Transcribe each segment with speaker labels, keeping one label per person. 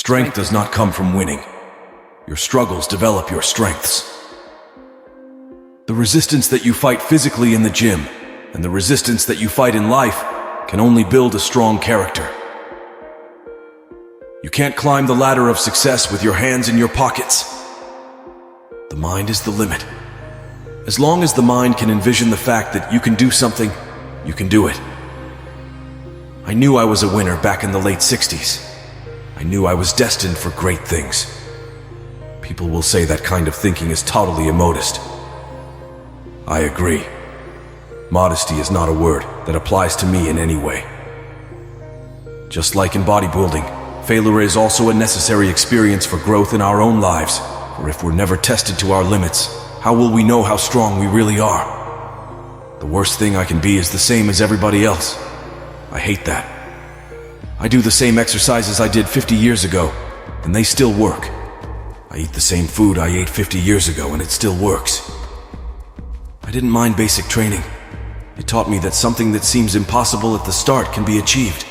Speaker 1: Strength does not come from winning. Your struggles develop your strengths. The resistance that you fight physically in the gym and the resistance that you fight in life can only build a strong character. You can't climb the ladder of success with your hands in your pockets. The mind is the limit. As long as the mind can envision the fact that you can do something, you can do it. I knew I was a winner back in the late 60s. I knew I was destined for great things. People will say that kind of thinking is totally immodest. I agree. Modesty is not a word that applies to me in any way. Just like in bodybuilding, failure is also a necessary experience for growth in our own lives. For if we're never tested to our limits, how will we know how strong we really are? The worst thing I can be is the same as everybody else. I hate that. I do the same exercises I did 50 years ago, and they still work. I eat the same food I ate 50 years ago, and it still works. I didn't mind basic training. It taught me that something that seems impossible at the start can be achieved.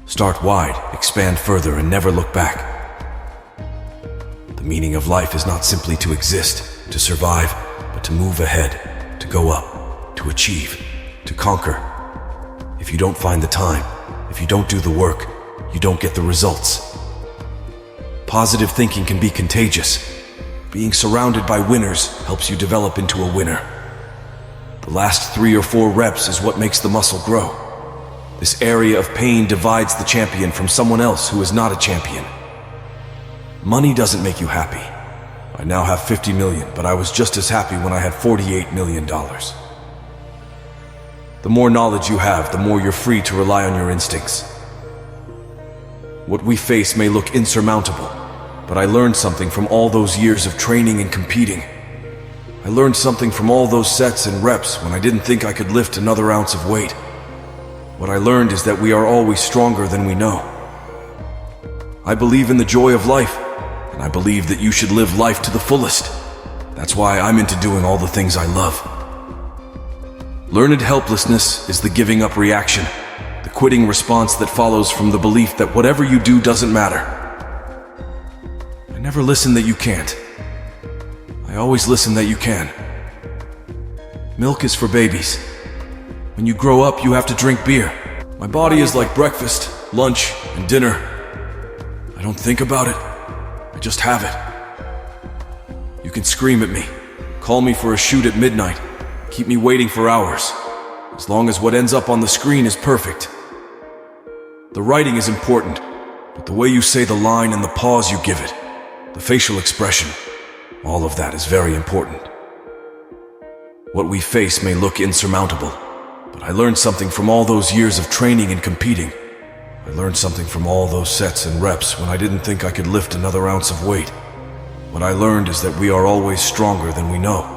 Speaker 1: Start wide, expand further, and never look back. The meaning of life is not simply to exist, to survive, but to move ahead, to go up, to achieve, to conquer. If you don't find the time, if you don't do the work, you don't get the results. Positive thinking can be contagious. Being surrounded by winners helps you develop into a winner. The last 3 or 4 reps is what makes the muscle grow. This area of pain divides the champion from someone else who is not a champion. Money doesn't make you happy. I now have 50 million, but I was just as happy when I had $48 million. The more knowledge you have, the more you're free to rely on your instincts. What we face may look insurmountable, but I learned something from all those years of training and competing. I learned something from all those sets and reps when I didn't think I could lift another ounce of weight. What I learned is that we are always stronger than we know. I believe in the joy of life, and I believe that you should live life to the fullest. That's why I'm into doing all the things I love. Learned helplessness is the giving up reaction, the quitting response that follows from the belief that whatever you do doesn't matter. I never listen that you can't. I always listen that you can. Milk is for babies. When you grow up, you have to drink beer. My body is like breakfast, lunch, and dinner. I don't think about it. I just have it. You can scream at me, call me for a shoot at midnight, keep me waiting for hours, as long as what ends up on the screen is perfect. The writing is important, but the way you say the line and the pause you give it, the facial expression, all of that is very important. What we face may look insurmountable, but I learned something from all those years of training and competing. I learned something from all those sets and reps when I didn't think I could lift another ounce of weight. What I learned is that we are always stronger than we know.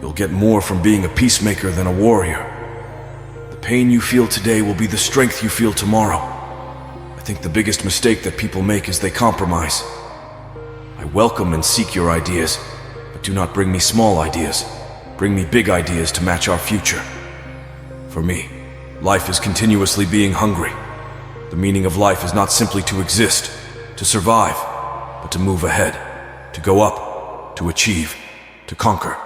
Speaker 1: You'll get more from being a peacemaker than a warrior. The pain you feel today will be the strength you feel tomorrow. I think the biggest mistake that people make is they compromise. I welcome and seek your ideas, but do not bring me small ideas. Bring me big ideas to match our future. For me, life is continuously being hungry. The meaning of life is not simply to exist, to survive, but to move ahead, to go up, to achieve, to conquer.